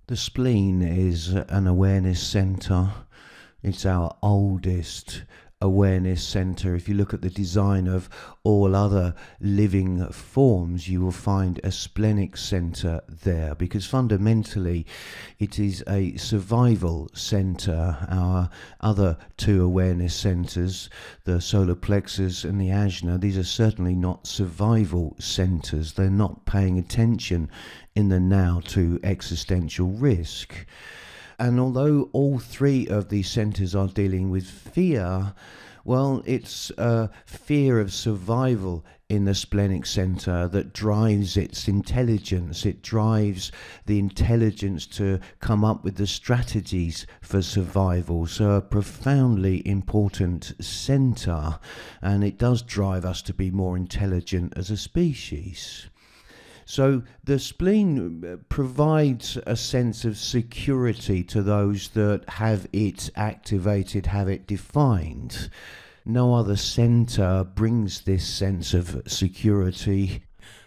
The spleen is an awareness center. It's our oldest awareness center. If you look at the design of all other living forms, you will find a splenic center there, because fundamentally it is a survival center. Our other two awareness centers, the solar plexus and the ajna, these are certainly not survival centers. They're not paying attention in the now to existential risk. And although all three of these centers are dealing with fear, well, it's fear of survival in the splenic center that drives its intelligence. It drives the intelligence to come up with the strategies for survival. So a profoundly important center, and it does drive us to be more intelligent as a species. So the spleen provides a sense of security to those that have it activated, have it defined. No other center brings this sense of security,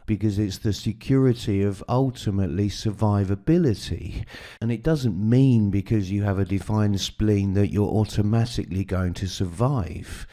because it's the security of ultimately survivability. And it doesn't mean because you have a defined spleen that you're automatically going to survive.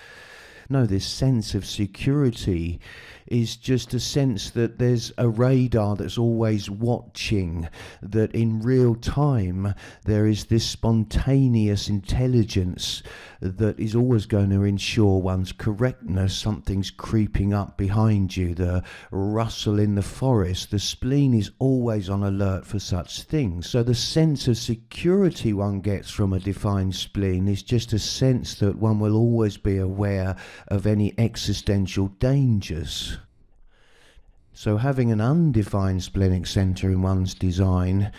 No, this sense of security is just a sense that there's a radar that's always watching, that in real time there is this spontaneous intelligence that is always going to ensure one's correctness. Something's creeping up behind you, the rustle in the forest. The spleen is always on alert for such things. So the sense of security one gets from a defined spleen is just a sense that one will always be aware of any existential dangers. So having an undefined splenic center in one's design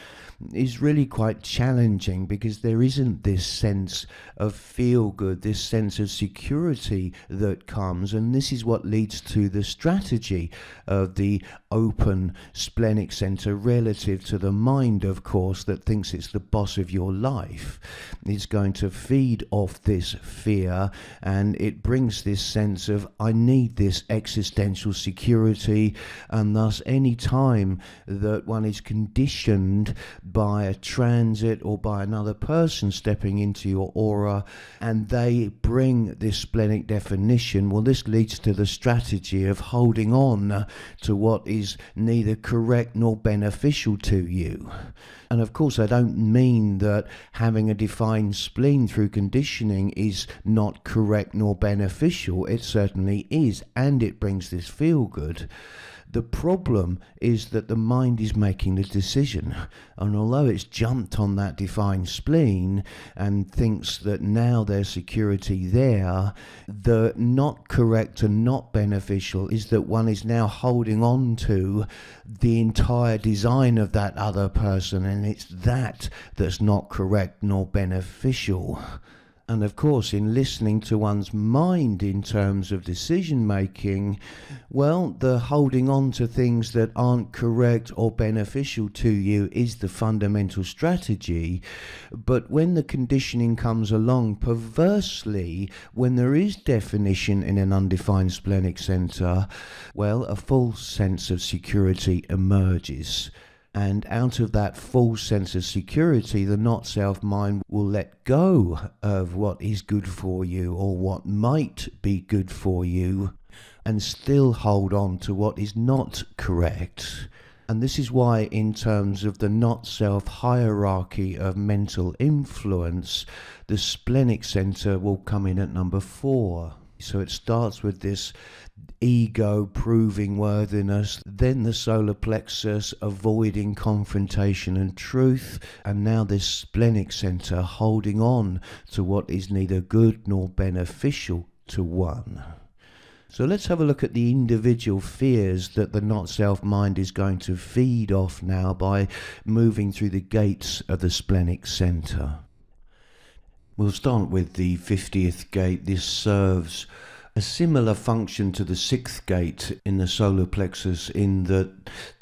is really quite challenging, because there isn't this sense of feel good, this sense of security that comes, and this is what leads to the strategy of the open splenic center relative to the mind, of course, that thinks it's the boss of your life. It's going to feed off this fear, and it brings this sense of, I need this existential security, and thus any time that one is conditioned by a transit or by another person stepping into your aura and they bring this splenic definition, well, this leads to the strategy of holding on to what is neither correct nor beneficial to you. And of course, I don't mean that having a defined spleen through conditioning is not correct nor beneficial. It certainly is, and it brings this feel good. The problem is that the mind is making the decision, and although it's jumped on that defined spleen and thinks that now there's security there, the not correct and not beneficial is that one is now holding on to the entire design of that other person, and it's that that's not correct nor beneficial. And of course, in listening to one's mind in terms of decision making, well, the holding on to things that aren't correct or beneficial to you is the fundamental strategy. But when the conditioning comes along, perversely, when there is definition in an undefined splenic center, well, a false sense of security emerges. And out of that false sense of security, the not-self mind will let go of what is good for you or what might be good for you and still hold on to what is not correct. And this is why, in terms of the not-self hierarchy of mental influence, the splenic center will come in at number 4. So it starts with this ego proving worthiness, then the solar plexus avoiding confrontation and truth, and now this splenic center holding on to what is neither good nor beneficial to one. So let's have a look at the individual fears that the not-self mind is going to feed off now by moving through the gates of the splenic center. We'll start with the 50th gate. This serves a similar function to the 6th gate in the solar plexus, in that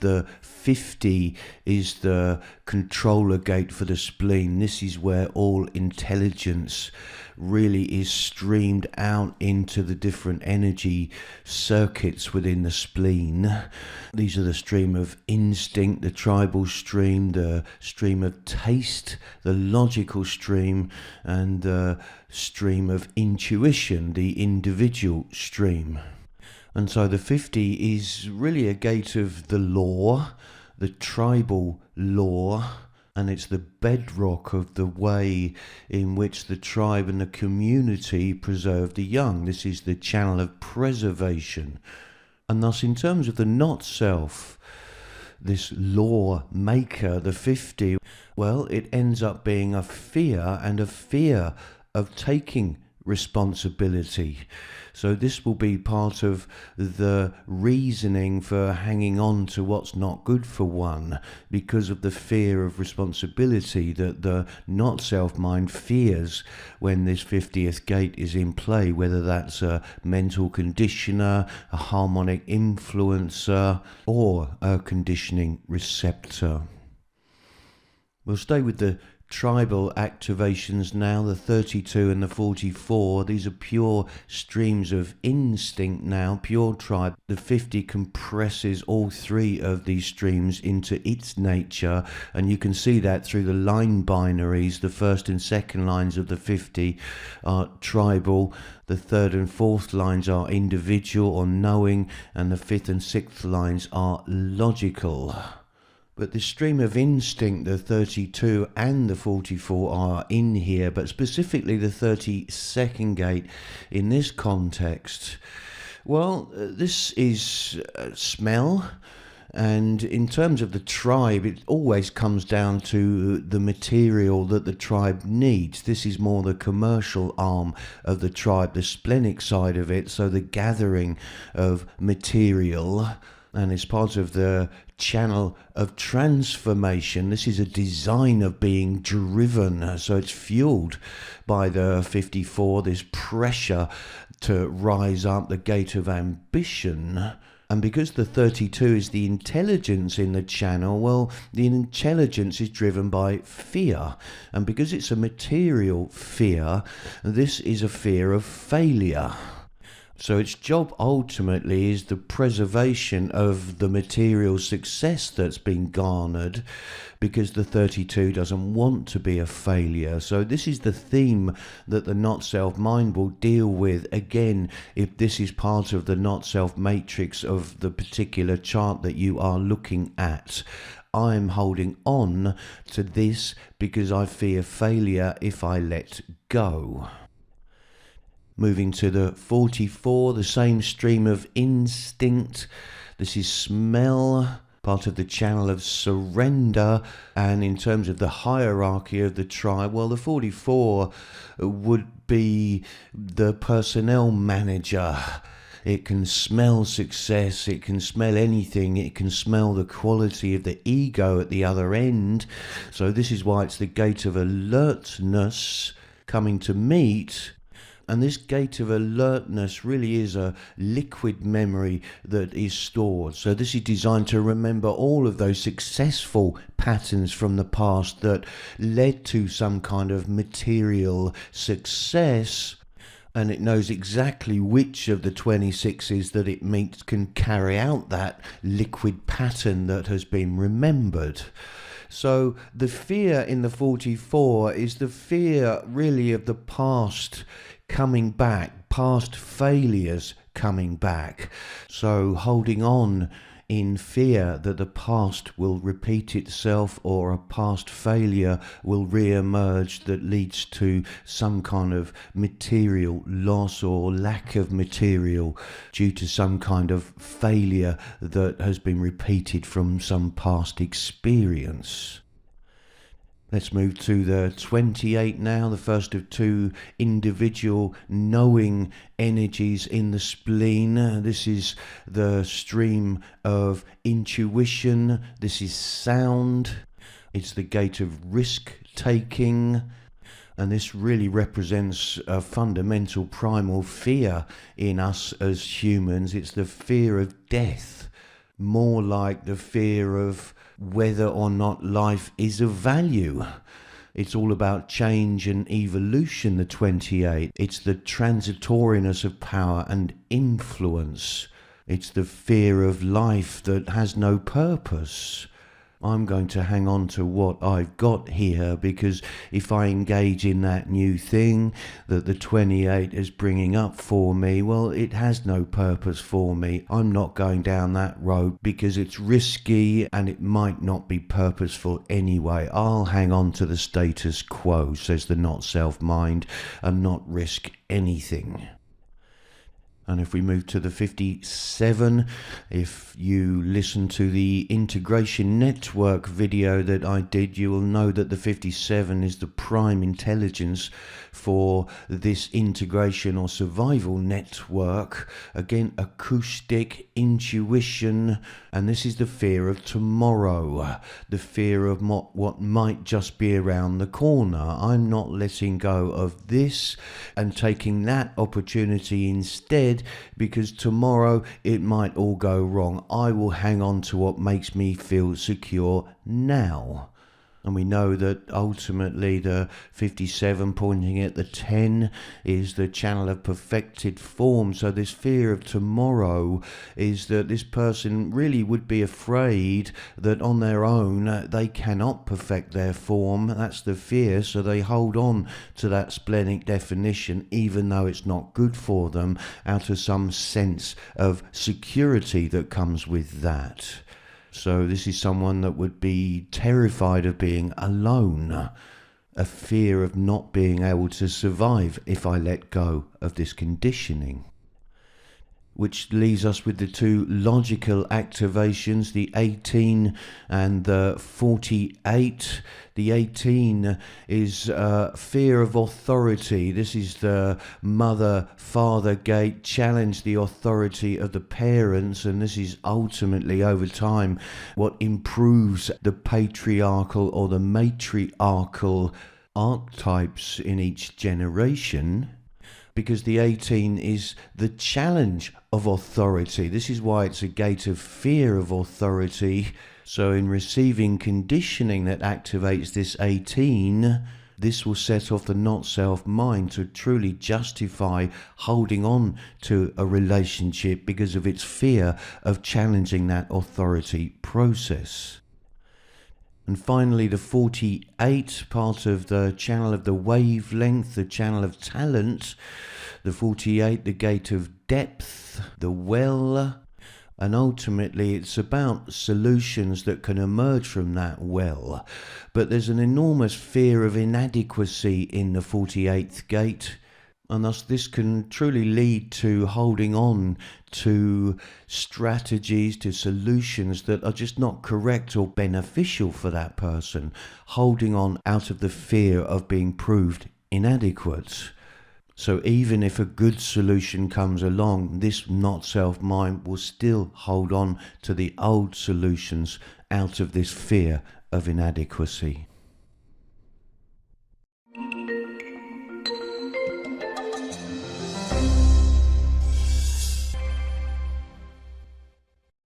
the 50 is the controller gate for the spleen. This is where all intelligence really is streamed out into the different energy circuits within the spleen. These are the stream of instinct, the tribal stream, the stream of taste, the logical stream, and the stream of intuition, the individual stream. And so the 50 is really a gate of the law, the tribal law, and it's the bedrock of the way in which the tribe and the community preserve the young. This is the channel of preservation. And thus, in terms of the not-self, this law maker, the 50, well, it ends up being a fear, and a fear of taking responsibility. So this will be part of the reasoning for hanging on to what's not good for one, because of the fear of responsibility that the not self mind fears when this 50th gate is in play, whether that's a mental conditioner, a harmonic influencer, or a conditioning receptor. We'll stay with the tribal activations now, the 32 and the 44. These are pure streams of instinct now, pure tribe. The 50 compresses all three of these streams into its nature, and you can see that through the line binaries. The first and second lines of the 50 are tribal, the third and fourth lines are individual or knowing, and the fifth and sixth lines are logical. But the stream of instinct, the 32 and the 44 are in here, but specifically the 32nd gate in this context. Well, this is smell, and in terms of the tribe, it always comes down to the material that the tribe needs. This is more the commercial arm of the tribe, the splenic side of it, so the gathering of material, and it's part of the channel of transformation. This is a design of being driven, so it's fueled by the 54, this pressure to rise up, the gate of ambition. And because the 32 is the intelligence in the channel, well, the intelligence is driven by fear. And because it's a material fear, this is a fear of failure. So its job ultimately is the preservation of the material success that's been garnered, because the 32 doesn't want to be a failure. So this is the theme that the not-self mind will deal with. Again, if this is part of the not-self matrix of the particular chart that you are looking at, I'm holding on to this because I fear failure if I let go. Moving to the 44, the same stream of instinct. This is smell, part of the channel of surrender. And in terms of the hierarchy of the tribe, well, the 44 would be the personnel manager. It can smell success, it can smell anything, it can smell the quality of the ego at the other end. So this is why it's the gate of alertness coming to meet. And this gate of alertness really is a liquid memory that is stored. So this is designed to remember all of those successful patterns from the past that led to some kind of material success. And it knows exactly which of the 26s that it meets can carry out that liquid pattern that has been remembered. So the fear in the 44 is the fear really of the past coming back, past failures coming back. So holding on in fear that the past will repeat itself, or a past failure will re-emerge that leads to some kind of material loss or lack of material due to some kind of failure that has been repeated from some past experience. Let's move to the 28 now, the first of two individual knowing energies in the spleen. This is the stream of intuition. This is sound. It's the gate of risk-taking. And this really represents a fundamental primal fear in us as humans. It's the fear of death, more like the fear of whether or not life is of value. It's all about change and evolution, the 28. It's the transitoriness of power and influence. It's the fear of life that has no purpose. I'm going to hang on to what I've got here, because if I engage in that new thing that the 28 is bringing up for me, well, it has no purpose for me. I'm not going down that road because it's risky and it might not be purposeful anyway. I'll hang on to the status quo, says the not-self mind, and not risk anything. And if we move to the 57, if you listen to the integration network video that I did, you will know that the 57 is the prime intelligence for this integration or survival network. Again, acoustic, intuition, and this is the fear of tomorrow, the fear of what might just be around the corner. I'm not letting go of this and taking that opportunity instead, because tomorrow it might all go wrong. I will hang on to what makes me feel secure now. And we know that ultimately the 57 pointing at the 10 is the channel of perfected form. So this fear of tomorrow is that this person really would be afraid that on their own they cannot perfect their form. That's the fear. So they hold on to that splenic definition even though it's not good for them, out of some sense of security that comes with that. So this is someone that would be terrified of being alone, a fear of not being able to survive if I let go of this conditioning. Which leaves us with the two logical activations, the 18 and the 48. The 18 is fear of authority. This is the mother-father gate, challenge the authority of the parents, and this is ultimately, over time, what improves the patriarchal or the matriarchal archetypes in each generation. Because the 18 is the challenge of authority. This is why it's a gate of fear of authority. So in receiving conditioning that activates this 18, this will set off the not-self mind to truly justify holding on to a relationship because of its fear of challenging that authority process. And finally, the 48, part of the channel of the wavelength, the channel of talent. The 48, the gate of depth, the well. And ultimately, it's about solutions that can emerge from that well. But there's an enormous fear of inadequacy in the 48th gate. And thus this can truly lead to holding on to strategies, to solutions that are just not correct or beneficial for that person. Holding on out of the fear of being proved inadequate. So even if a good solution comes along, this not-self mind will still hold on to the old solutions out of this fear of inadequacy.